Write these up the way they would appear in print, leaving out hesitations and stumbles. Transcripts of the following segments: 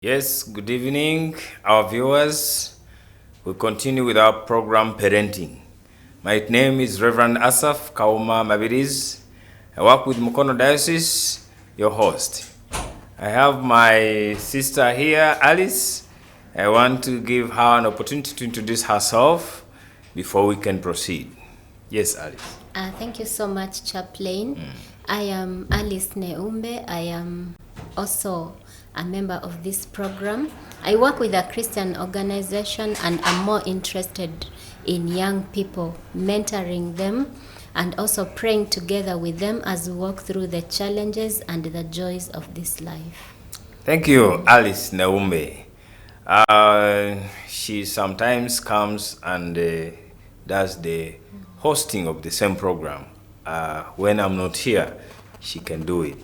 Yes, good evening, our viewers. We continue with our program, Parenting. My name is Reverend Asaph Kawuma Mabiriizi. I work with Mukono Diocese, your host. I have my sister here, Alice. I want to give her an opportunity to introduce herself before we can proceed. Yes, Alice. Thank you so much, Chaplain. I am Alice Neumbe. I am also a member of this program. I work with a Christian organization and I'm more interested in young people, mentoring them and also praying together with them as we walk through the challenges and the joys of this life. Thank you, Alice Neumbe. She sometimes comes and does the hosting of the same program. When I'm not here, she can do it.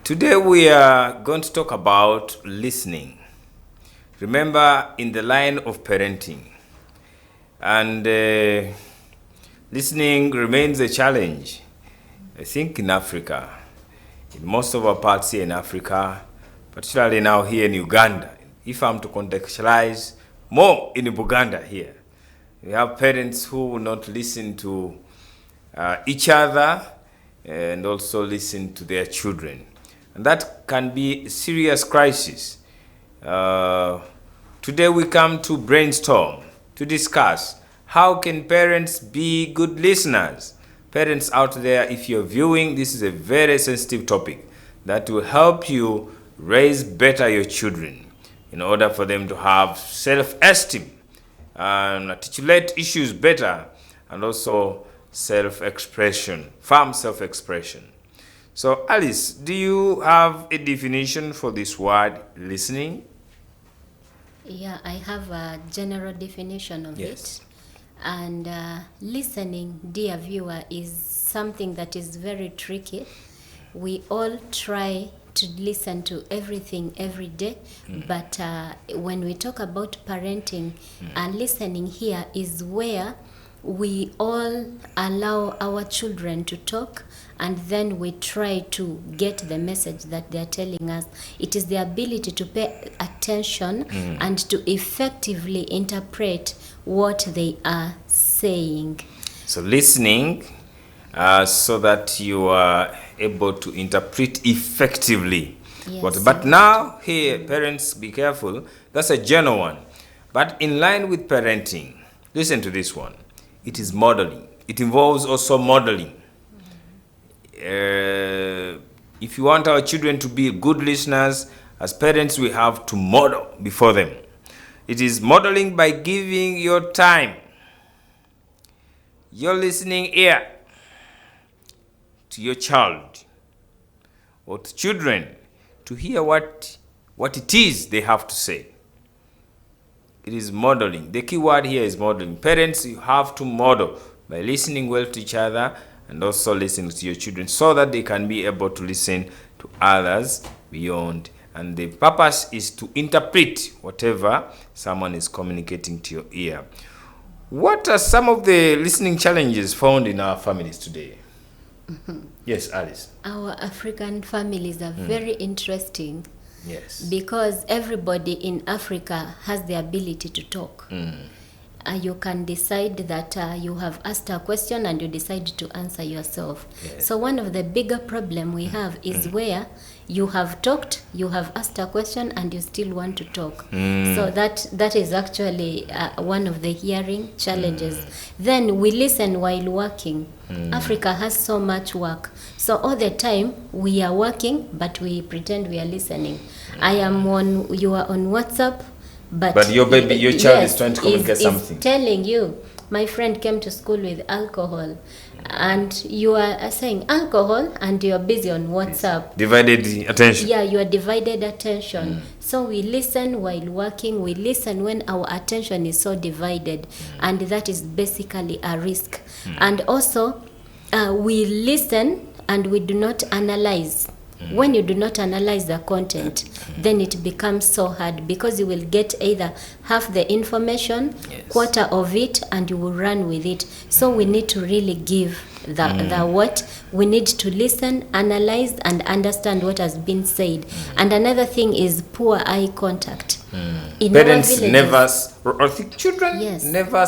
Today we are going to talk about listening. Remember, in the line of parenting. And listening remains a challenge, I think, in Africa. In most of our parts here in Africa, particularly now here in Uganda. If I'm to contextualize more in Uganda here, we have parents who will not listen to each other and also listen to their children. And that can be a serious crisis. Today we come to brainstorm, to discuss how can parents be good listeners. Parents out there, if you're viewing, this is a very sensitive topic that will help you raise better your children in order for them to have self-esteem and articulate issues better, and also self-expression, firm self-expression. So, Alice, do you have a definition for this word, listening? Yeah, I have a general definition of it. And listening, dear viewer, is something that is very tricky. We all try to listen to everything every day, but when we talk about parenting, listening here is where we all allow our children to talk and then we try to get the message that they are telling us. It is the ability to pay attention and to effectively interpret what they are saying. So listening so that you are able to interpret effectively. Yes. But now, here, parents, be careful. That's a general one. But in line with parenting, listen to this one. It is modeling. It involves also modeling. If you want our children to be good listeners, as parents, we have to model before them. It is modeling by giving your time, your listening ear to your child or to children to hear what it is they have to say. It is modeling. The key word here is modeling. Parents, you have to model by listening well to each other and also listening to your children so that they can be able to listen to others beyond. And the purpose is to interpret whatever someone is communicating to your ear. What are some of the listening challenges found in our families today? Yes, Alice. Our African families are very interesting. Yes. Because everybody in Africa has the ability to talk. You can decide that you have asked a question and you decide to answer yourself. Yes. So one of the bigger problem we have is where you have talked, you have asked a question and you still want to talk. So that is actually one of the hearing challenges. Then we listen while working. Africa has so much work. So all the time we are working, but we pretend we are listening. You are on WhatsApp, but your child is trying to communicate something. Is telling you, my friend came to school with alcohol, and you are saying alcohol, and you are busy on WhatsApp. Divided attention. Yeah, you are divided attention. So we listen while working. We listen when our attention is so divided, and that is basically a risk. And also, we listen and we do not analyze. When you do not analyze the content, then it becomes so hard, because you will get either half the information, quarter of it, and you will run with it. So we need to really give the what? We need to listen, analyze, and understand what has been said. And another thing is poor eye contact. In Parents our never, or I think children Yes. never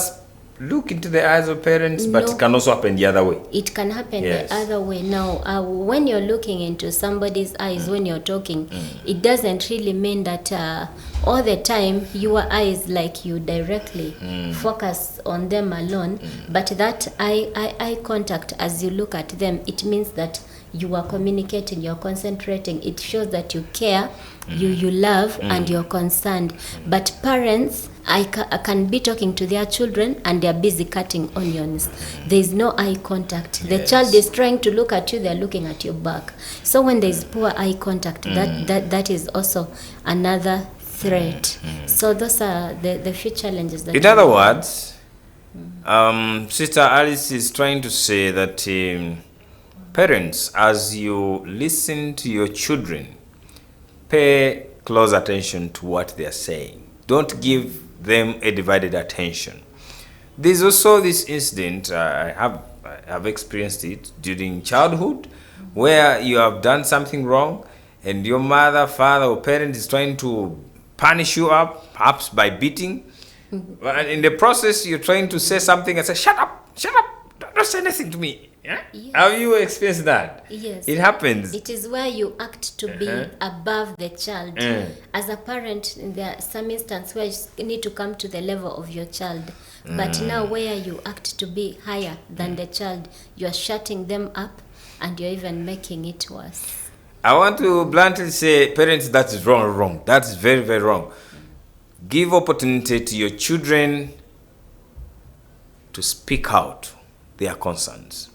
look into the eyes of parents, but it can also happen the other way. It can happen Yes. the other way. Now, when you're looking into somebody's eyes, when you're talking, it doesn't really mean that all the time your eyes, like you directly focus on them alone, but that eye contact as you look at them, it means that you are communicating, you're concentrating. It shows that you care, you love, and you're concerned. But parents, I can be talking to their children and they're busy cutting onions. There's no eye contact. The child is trying to look at you, they're looking at your back. So when there's poor eye contact, that is also another threat. So those are the few challenges that In other words, Sister Alice is trying to say that parents, as you listen to your children, pay close attention to what they are saying. Don't give them a divided attention. There's also this incident, I have experienced it during childhood, where you have done something wrong and your mother, father, or parent is trying to punish you up, perhaps by beating. And in the process, you're trying to say something and say, shut up, don't say anything to me. Yeah? Yes. Have you experienced that? Yes. It happens. It is where you act to be above the child. As a parent, there are some instances where you need to come to the level of your child. But now where you act to be higher than the child, you're shutting them up and you're even making it worse. I want to bluntly say, parents, that is wrong. That's very, very wrong. Give opportunity to your children to speak out their concerns.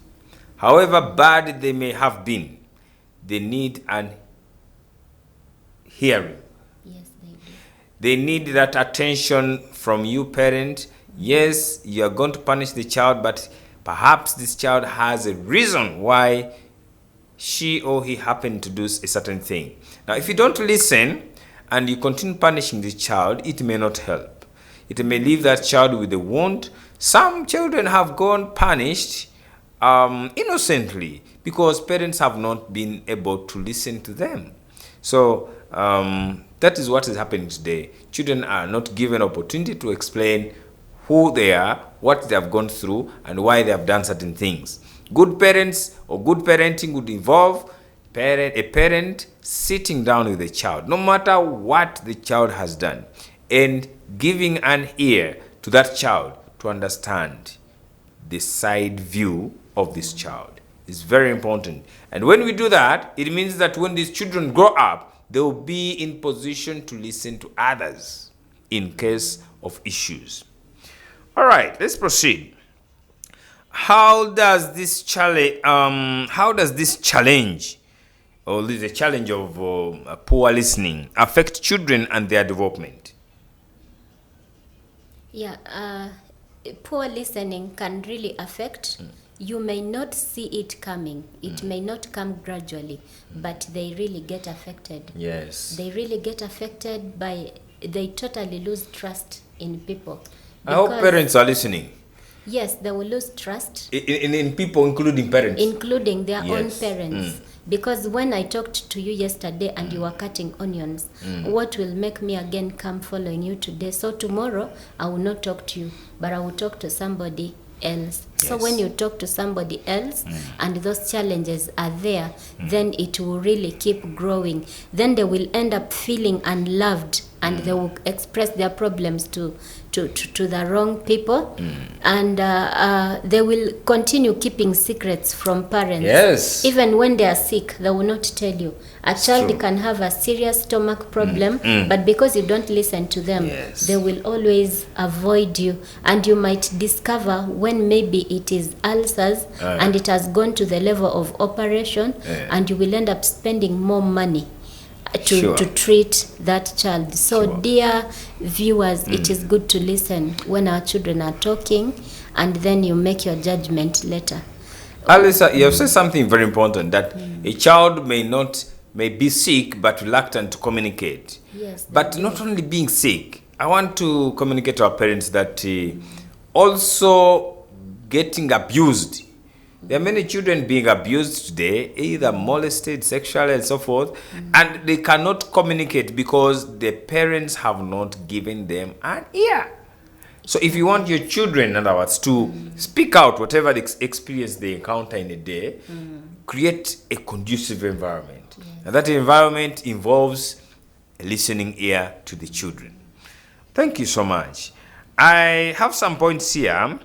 However bad they may have been, they need an hearing. Yes, they do. They need that attention from you, parent. Yes, you are going to punish the child, but perhaps this child has a reason why she or he happened to do a certain thing. Now, if you don't listen and you continue punishing the child, it may not help. It may leave that child with a wound. Some children have gone punished innocently because parents have not been able to listen to them. So that is what is happening today. Children are not given opportunity to explain who they are, what they have gone through, and why they have done certain things. Good parents or good parenting would involve a parent sitting down with the child, no matter what the child has done, and giving an ear to that child to understand the side view of this child. It's very important. And when we do that, it means that when these children grow up, they will be in position to listen to others in case of issues. All right, let's proceed. How does this challenge, or the challenge of poor listening, affect children and their development? Yeah, poor listening can really affect. You may not see it coming. It may not come gradually, but they really get affected. Yes. They really get affected they totally lose trust in people. I hope parents are listening. Yes, they will lose trust. In people, including parents. Including their own Yes. parents. Because when I talked to you yesterday and you were cutting onions, what will make me again come following you today? So tomorrow, I will not talk to you, but I will talk to somebody else. Yes. So when you talk to somebody else and those challenges are there, then it will really keep growing. Then they will end up feeling unloved and they will express their problems to the wrong people, and they will continue keeping secrets from parents. Yes. Even when they are sick, they will not tell you. A child true. can have a serious stomach problem, but because you don't listen to them, Yes. they will always avoid you, and you might discover when maybe it is ulcers and it has gone to the level of operation, and you will end up spending more money to treat that child. So dear viewers, it is good to listen when our children are talking, and then you make your judgment later. Alisa, you have said something very important, that a child may not may be sick but reluctant to communicate. Yes, But not only being sick, I want to communicate to our parents that also getting abused. There are many children being abused today, either molested sexually and so forth, and they cannot communicate because the parents have not given them an ear. So if you want your children, in other words, to speak out whatever experience they encounter in a day, create a conducive environment. And that environment involves a listening ear to the children. Thank you so much. I have some points here.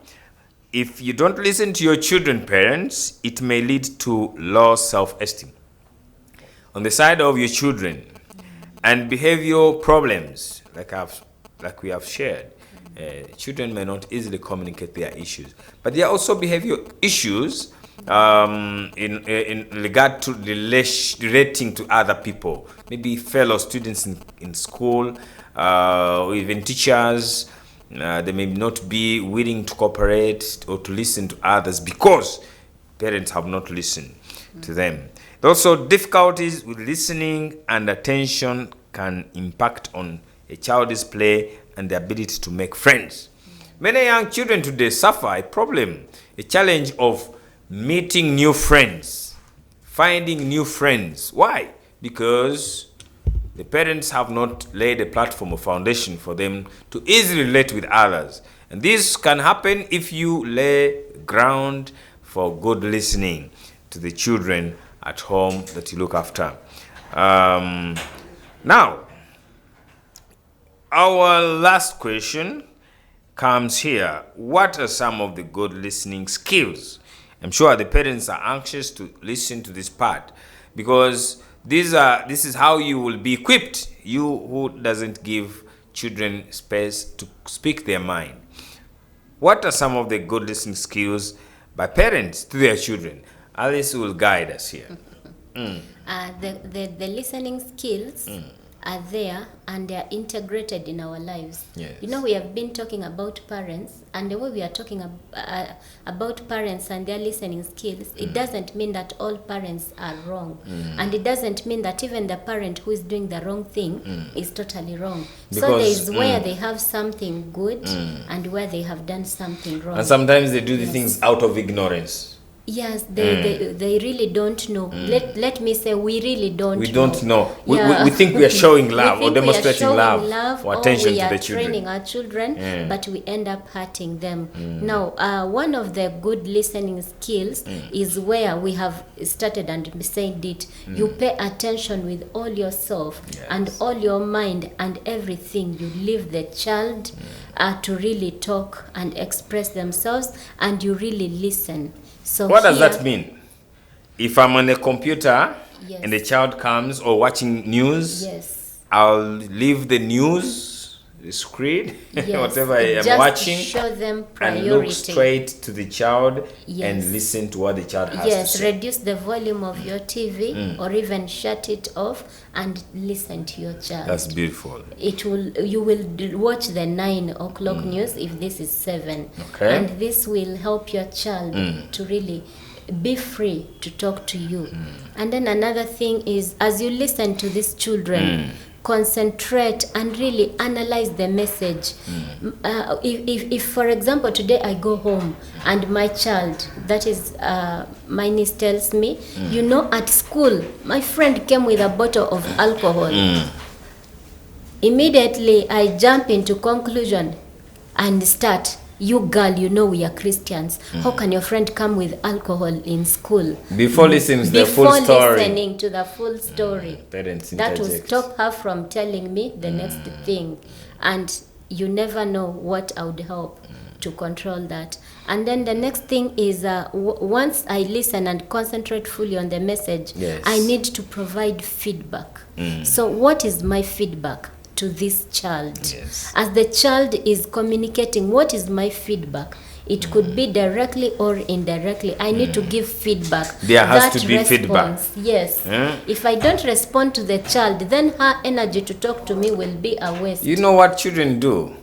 If you don't listen to your children, parents, it may lead to low self-esteem on the side of your children, and behavioral problems, like we have shared. Children may not easily communicate their issues, but there are also behavioral issues in regard to relating to other people, maybe fellow students in school, or even teachers. They may not be willing to cooperate or to listen to others because parents have not listened to them. Also, difficulties with listening and attention can impact on a child's play and the ability to make friends. Many young children today suffer a challenge of meeting new friends, finding new friends. Why? Because the parents have not laid a platform or foundation for them to easily relate with others. And this can happen if you lay ground for good listening to the children at home that you look after. Now, our last question comes here. What are some of the good listening skills? I'm sure the parents are anxious to listen to this part because this is how you will be equipped, you who doesn't give children space to speak their mind. What are some of the good listening skills by parents to their children? Alice will guide us here. The listening skills are there and they are integrated in our lives. Yes. You know, we have been talking about parents, and the way we are talking about parents and their listening skills, it doesn't mean that all parents are wrong. And it doesn't mean that even the parent who is doing the wrong thing is totally wrong. Because, so there is where they have something good and where they have done something wrong. And sometimes they do the things out of ignorance. Yes, they really don't know. Let me say, we really don't know. We don't know. Yeah. We think we are showing love or we demonstrating love or attention we to the are children. training our children, but we end up hurting them. Now, one of the good listening skills is where we have started and said it. You pay attention with all yourself and all your mind and everything. You leave the child to really talk and express themselves, and you really listen. So what does that mean? If I'm on a computer and a child comes or watching news, I'll leave the news, the screen, whatever I am watching, show them priority. And look straight to the child and listen to what the child has to say. Reduce the volume of your TV or even shut it off and listen to your child. That's beautiful. You will watch the 9 o'clock news if this is 7. Okay. And this will help your child to really be free to talk to you. And then another thing is, as you listen to these children, concentrate and really analyze the message. If for example, today I go home and my child, that is my niece, tells me, you know, at school, my friend came with a bottle of alcohol. Immediately, I jump into conclusion and start, you girl, you know we are Christians. How can your friend come with alcohol in school? Before listening to the full story. Before listening to the full story. Parents that will interject. stop her from telling me the next thing. And you never know what I would help to control that. And then the next thing is, once I listen and concentrate fully on the message, I need to provide feedback. So what is my feedback to this child? As the child is communicating, what is my feedback? It could be directly or indirectly. I need to give feedback. There has to be feedback. Yes. If I don't respond to the child, then her energy to talk to me will be a waste. You know what children do?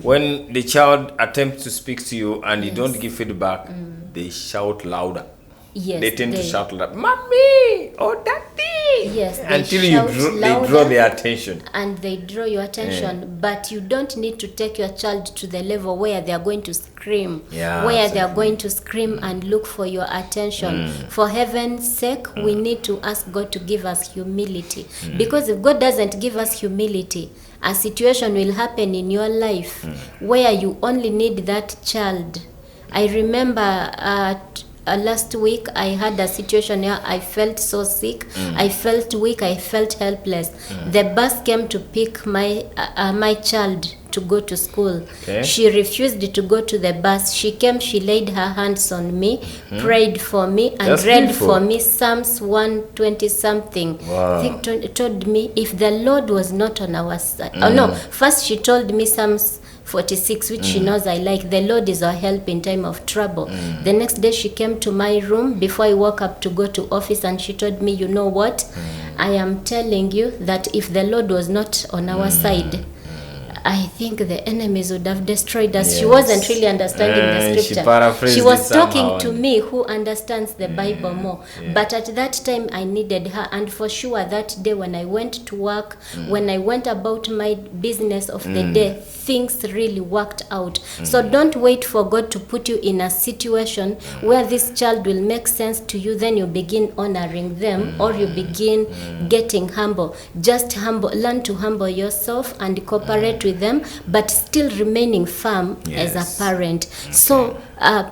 When the child attempts to speak to you and you don't give feedback, they shout louder. Yes, they tend to shout louder, "Mommy!" or "Daddy!" Yes, they until shout they louder draw their attention. and they draw your attention, but you don't need to take your child to the level where they are going to scream, Yeah, where absolutely. they are going to scream and look for your attention. For heaven's sake, we need to ask God to give us humility, because if God doesn't give us humility, a situation will happen in your life where you only need that child. I remember last week I had a situation where I felt so sick, I felt weak, I felt helpless. The bus came to pick my child to go to school. Okay. She refused to go to the bus. She came, she laid her hands on me, prayed for me, and That's read beautiful. for me Psalms 120 something. Wow. I think told me if the Lord was not on our side. Oh no, first she told me Psalms 46, which she knows I like. The Lord is our help in time of trouble. The next day she came to my room before I woke up to go to office, and she told me, you know what? I am telling you that if the Lord was not on our side, I think the enemies would have destroyed us. She Yes. wasn't really understanding the She scripture. paraphrased She was it somehow. talking to me who understands the Bible more. But at that time, I needed her. And for sure, that day when I went to work, when I went about my business of the day, things really worked out. So don't wait for God to put you in a situation where this child will make sense to you. Then you begin honoring them, or you begin getting humble. Just learn to humble yourself and cooperate with them, but still remaining firm as Yes. a parent. So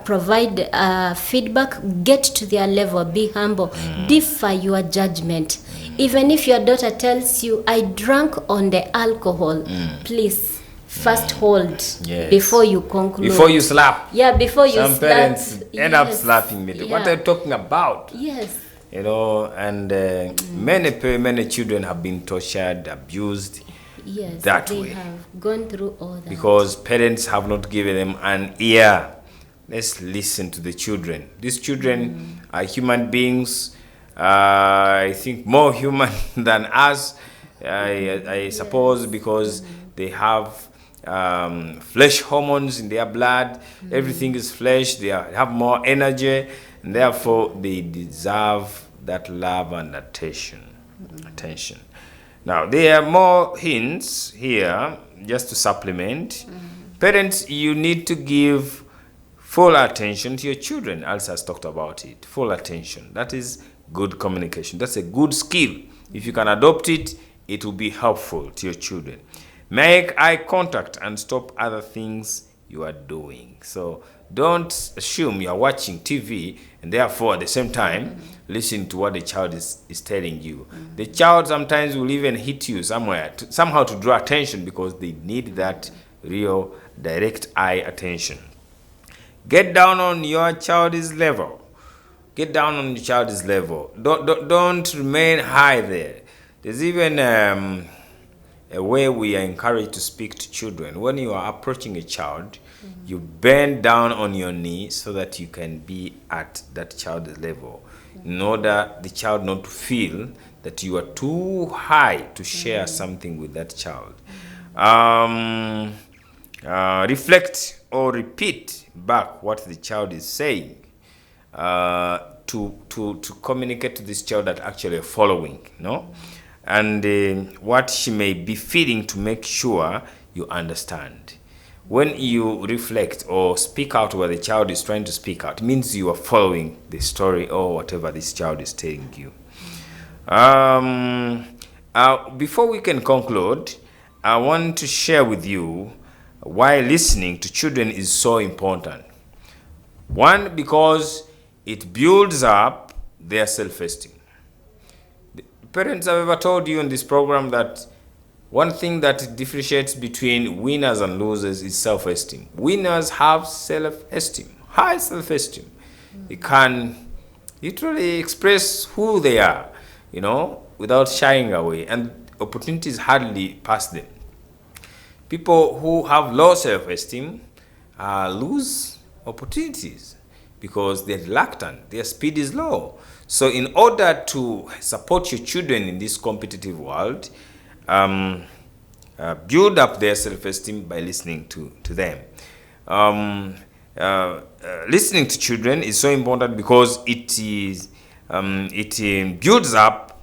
provide feedback, get to their level, be humble, differ your judgment. Even if your daughter tells you, I drank on the alcohol, please first hold Yes. before you conclude. Before you slap. Yeah, before you Some slap. parents end up Yes. slapping me. What Yeah. are you talking about? Yes. You know, and many children have been tortured, abused, Yes, that they way. have gone through all that. because parents have not given them an ear. Let's listen to the children. These children are human beings. I think more human than us. I suppose because they have flesh hormones in their blood. Everything is flesh. They have more energy, and therefore they deserve that love and attention. Now, there are more hints here, just to supplement. Parents, you need to give full attention to your children. Alice has talked about it. Full attention. That is good communication. That's a good skill. If you can adopt it, it will be helpful to your children. Make eye contact and stop other things you are doing. So don't assume you are watching TV and therefore at the same time listen to what the child is telling you. The child sometimes will even hit you somewhere, somehow to draw attention, because they need that real direct eye attention. Get down on your child's level. Get down on your child's level. Don't remain high there. There's even a way we are encouraged to speak to children. When you are approaching a child, you bend down on your knee so that you can be at that child's level, in order the child not to feel that you are too high to share something with that child. Reflect or repeat back what the child is saying to communicate to this child that actually are following, no? And what she may be feeling, to make sure you understand. When you reflect or speak out what the child is trying to speak out, it means you are following the story or whatever this child is telling you. Before we can conclude, I want to share with you why listening to children is so important. One, because it builds up their self-esteem. Parents have ever told you in this program that one thing that differentiates between winners and losers is self-esteem. Winners have self-esteem, high self-esteem. They can literally express who they are, without shying away, and opportunities hardly pass them. People who have low self-esteem lose opportunities because they're reluctant, their speed is low. So in order to support your children in this competitive world, build up their self-esteem by listening to them. Listening to children is so important because it builds up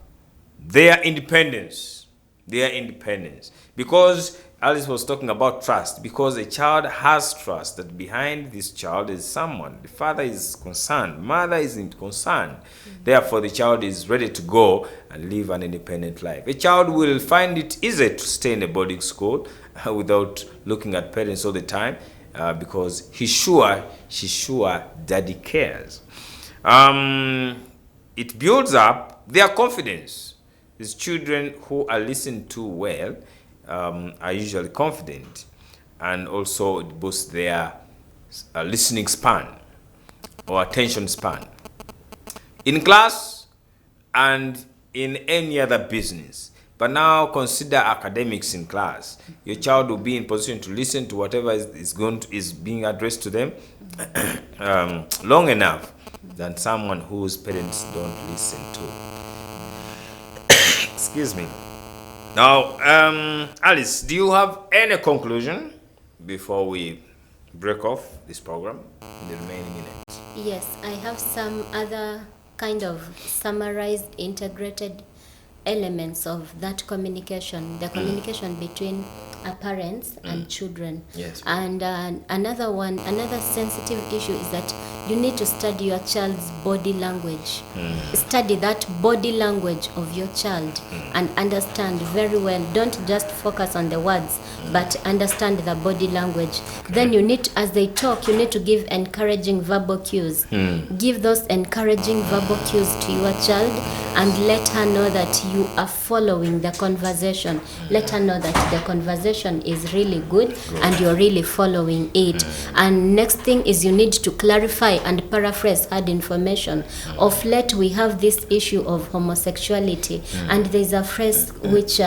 their independence. Their independence. Because Alice was talking about trust. Because a child has trust that behind this child is someone. The father is concerned. Mother isn't concerned. Therefore, the child is ready to go and live an independent life. A child will find it easy to stay in a boarding school without looking at parents all the time because she's sure daddy cares. It builds up their confidence. These children who are listened to well are usually confident, and also it boosts their listening span or attention span. In class and in any other business. But now consider academics in class. Your child will be in position to listen to whatever is being addressed to them long enough than someone whose parents don't listen to. Excuse me. Now, Alice, do you have any conclusion before we break off this program in the remaining minutes? Yes, I have some other kind of summarized, integrated elements of that communication, the communication between parents and children. Yes. And another sensitive issue is that you need to study your child's body language. Study that body language of your child and understand very well. Don't just focus on the words, but understand the body language. Then you need, as they talk, you need to give encouraging verbal cues. Give those encouraging verbal cues to your child and let her know that you are following the conversation. Let her know that the conversation is really good and you're really following it. And next thing is you need to clarify and paraphrase hard information. Of late we have this issue of homosexuality, and there's a phrase which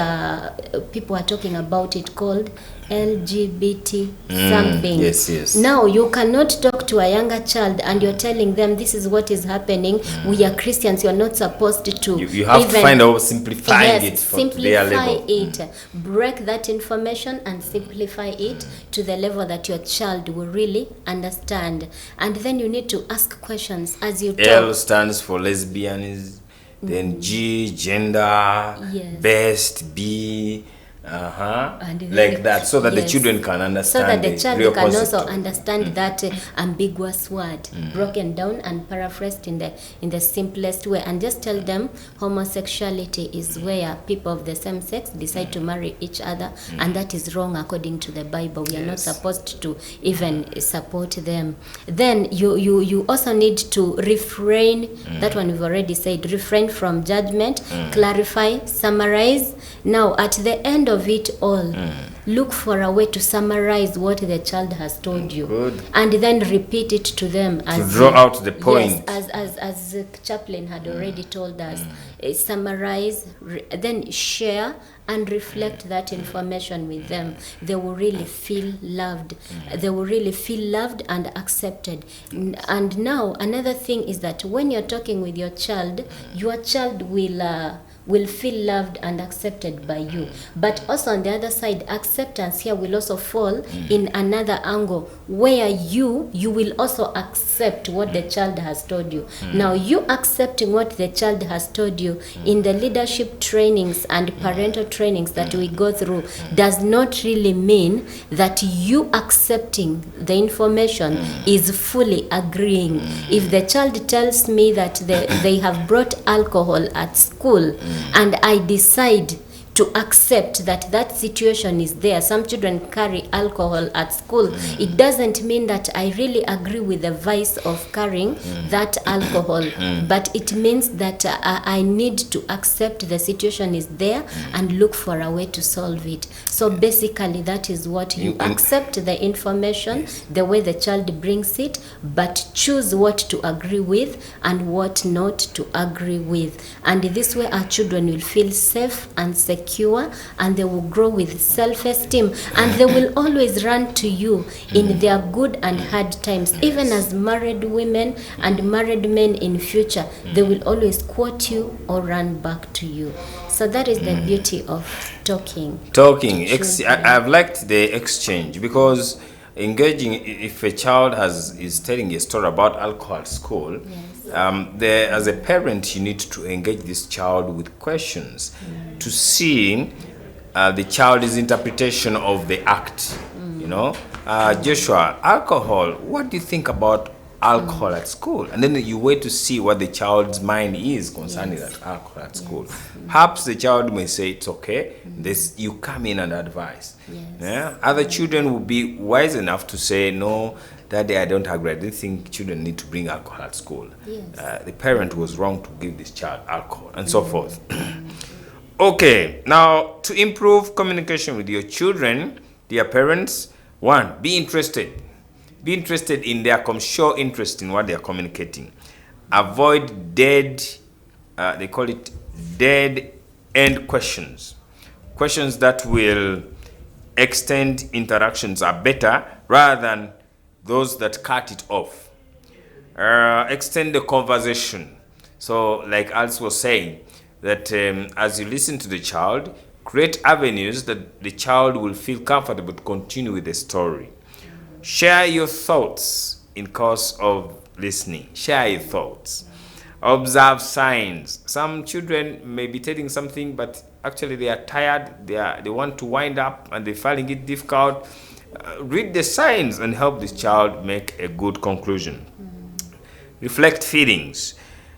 people are talking about it called LGBT something. Yes. Now you cannot talk to a younger child and you're telling them this is what is happening. We are Christians. You're not supposed to. You have to find out simplifying it for their level. Break that information and simplify it to the level that your child will really understand. And then you need to ask questions as you talk. L stands for lesbianism. Then G, gender. Yes. Best, B. And like that, so that the yes. children can understand. So that the child real can concept. also understand that ambiguous word, broken down and paraphrased in the simplest way. And just tell them homosexuality is where people of the same sex decide to marry each other, and that is wrong according to the Bible. We are not supposed to even support them. Then you also need to refrain. That one we've already said. Refrain from judgment. Clarify. Summarize. Now at the end of it all, look for a way to summarize what the child has told you. Good. And then repeat it to them as to draw out the point. Yes, as the chaplain had already told us. Summarize, then share and reflect that information with them. They will really feel loved. They will really feel loved and accepted. And now another thing is that when you're talking with your child will feel loved and accepted by you. But also on the other side, acceptance here will also fall in another angle where you will also accept what the child has told you. Now you accepting what the child has told you in the leadership trainings and parental trainings that we go through does not really mean that you accepting the information is fully agreeing. If the child tells me that they have brought alcohol at school, and I decide to accept that situation is there. Some children carry alcohol at school. It doesn't mean that I really agree with the vice of carrying that alcohol, but it means that I need to accept the situation is there and look for a way to solve it. So basically that is what you accept the information, the way the child brings it, but choose what to agree with and what not to agree with. And this way our children will feel safe and secure, and they will grow with self-esteem, and they will always run to you in their good and hard times. Even as married women and married men in future, they will always quote you or run back to you. So that is the beauty of talking. I've liked the exchange, because engaging, if a child is telling a story about alcohol at school, As a parent, you need to engage this child with questions to see the child's interpretation of the act. Joshua, alcohol, what do you think about alcohol at school? And then you wait to see what the child's mind is concerning that alcohol at school. Perhaps the child may say it's okay. You come in and advise. Other children will be wise enough to say, no, Daddy, I don't agree. I don't think children need to bring alcohol at school. The parent was wrong to give this child alcohol, and so forth. Okay, now to improve communication with your children, dear parents, one, be interested. Be interested in their show interest in what they are communicating. Avoid they call it dead end questions. Questions that will extend interactions are better rather than those that cut it off. Extend the conversation. So like Alice was saying, that as you listen to the child, create avenues that the child will feel comfortable to continue with the story. Share your thoughts in course of listening. Share your thoughts. Observe signs. Some children may be telling something, but actually they are tired. They want to wind up and they're finding it difficult. Read the signs and help this child make a good conclusion. Reflect feelings.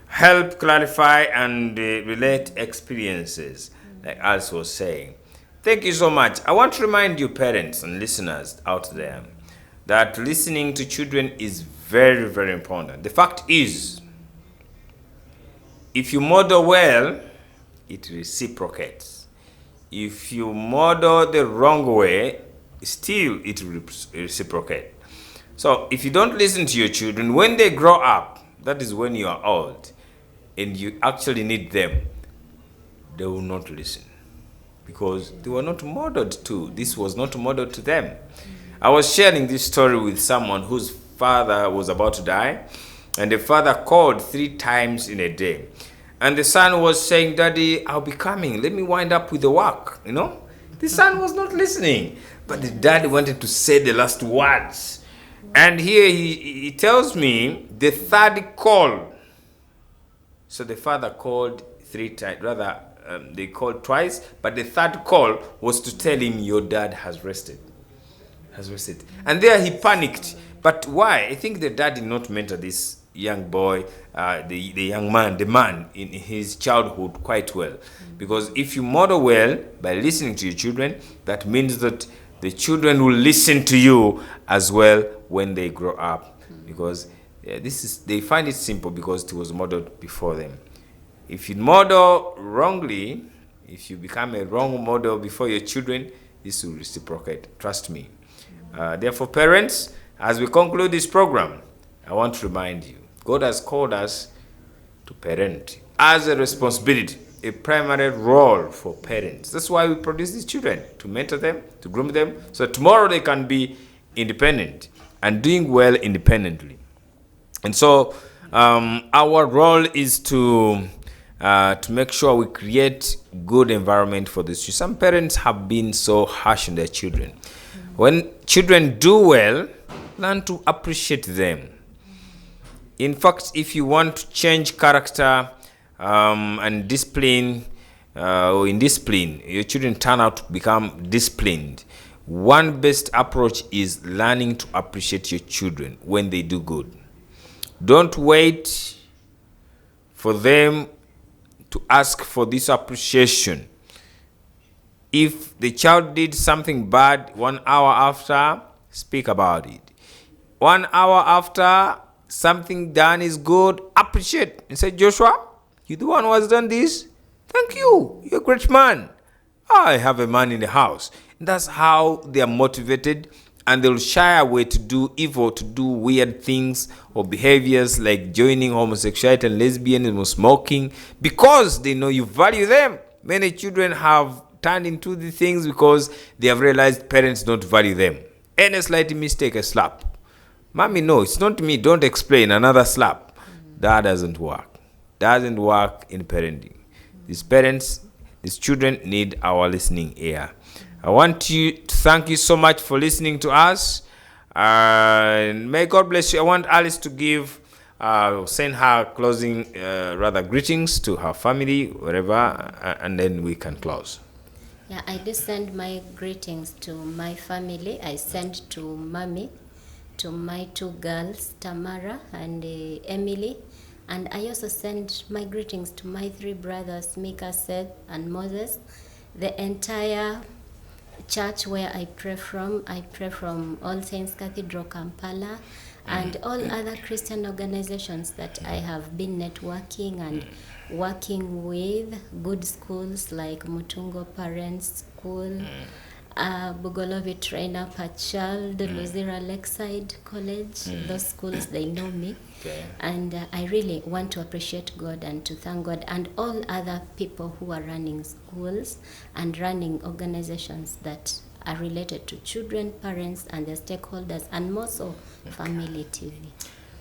Help clarify and relate experiences, like Alice was saying. Thank you so much. I want to remind you, parents and listeners out there, that listening to children is very, very important. The fact is, if you model well, it reciprocates. If you model the wrong way, still it will reciprocate. So if you don't listen to your children, when they grow up, that is when you are old, and you actually need them, they will not listen because they were not modeled to. This was not modeled to them. I was sharing this story with someone whose father was about to die, and the father called 3 times in a day. And the son was saying, Daddy, I'll be coming. Let me wind up with the work, The son was not listening, but the dad wanted to say the last words. And here he tells me the 3rd call. So the father called 3 times, rather they called twice, but the 3rd call was to tell him your dad has rested. And there he panicked. But why? I think the dad did not mentor this young boy, the young man, the man in his childhood quite well. Because if you model well by listening to your children, that means that the children will listen to you as well when they grow up. Because they find it simple because it was modeled before them. If you model wrongly, if you become a wrong model before your children, this will reciprocate. Trust me. Therefore, parents, as we conclude this program, I want to remind you, God has called us to parent as a responsibility, a primary role for parents. That's why we produce these children, to mentor them, to groom them, so tomorrow they can be independent and doing well independently. And so our role is to make sure we create good environment for this. Some parents have been so harsh on their children. When children do well, learn to appreciate them. In fact, if you want to change character and discipline, or in discipline, your children turn out to become disciplined, one best approach is learning to appreciate your children when they do good. Don't wait for them to ask for this appreciation. If the child did something bad 1 hour after, speak about it. 1 hour after something done is good, appreciate and say, Joshua, you the one who has done this? Thank you. You're a great man. I have a man in the house. That's how they are motivated, and they'll shy away to do evil, to do weird things or behaviors like joining homosexuality and lesbianism or smoking, because they know you value them. Many children have turned into these things because they have realized parents don't value them. Any slight mistake, a slap. Mommy, no, it's not me. Don't explain. Another slap. That doesn't work. Doesn't work in parenting. These children need our listening ear. I want to thank you so much for listening to us. May God bless you. I want Alice to give send her closing, greetings to her family, wherever, and then we can close. Yeah, I do send my greetings to my family. I send to Mommy, to my 2 girls, Tamara and Emily. And I also send my greetings to my 3 brothers, Mika, Seth, and Moses. The entire church where I pray from All Saints Cathedral, Kampala, and all other Christian organizations that I have been networking and working with, good schools like Mutungo Parents School, Bugolovi Trainer Per Child, Luzira Lakeside College. Those schools, they know me. Okay. And I really want to appreciate God and to thank God and all other people who are running schools and running organizations that are related to children, parents, and the stakeholders, and more so Family TV.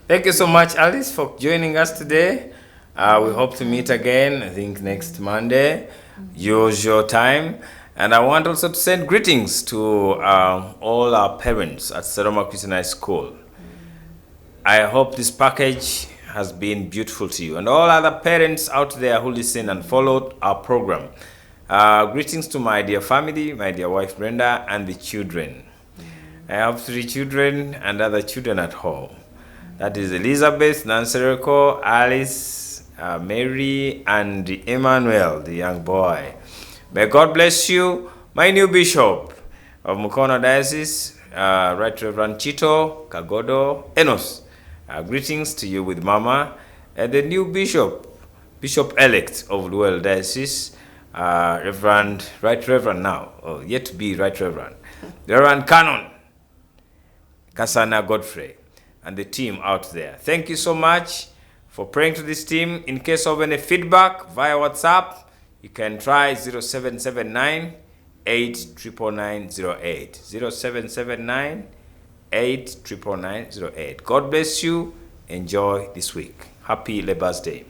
Thank you so much, Alice, for joining us today. We hope to meet again, I think next Monday, usual time. And I want also to send greetings to all our parents at Seroma Christian High School. I hope this package has been beautiful to you. And all other parents out there who listen and followed our program. Greetings to my dear family, my dear wife Brenda, and the children. I have 3 children and other children at home. That is Elizabeth, Nancy Reko, Alice, Mary, and Emmanuel, the young boy. May God bless you. My new bishop of Mukono Diocese, Right Reverend Chito Kagodo Enos. Greetings to you with Mama. The new bishop-elect of Luel Diocese, Right Reverend now, yet to be Right Reverend, Reverend Canon Kasana Godfrey, and the team out there. Thank you so much for praying to this team. In case of any feedback via WhatsApp, you can try 0779 89908. 0779 89908. God bless you. Enjoy this week. Happy Labour's Day.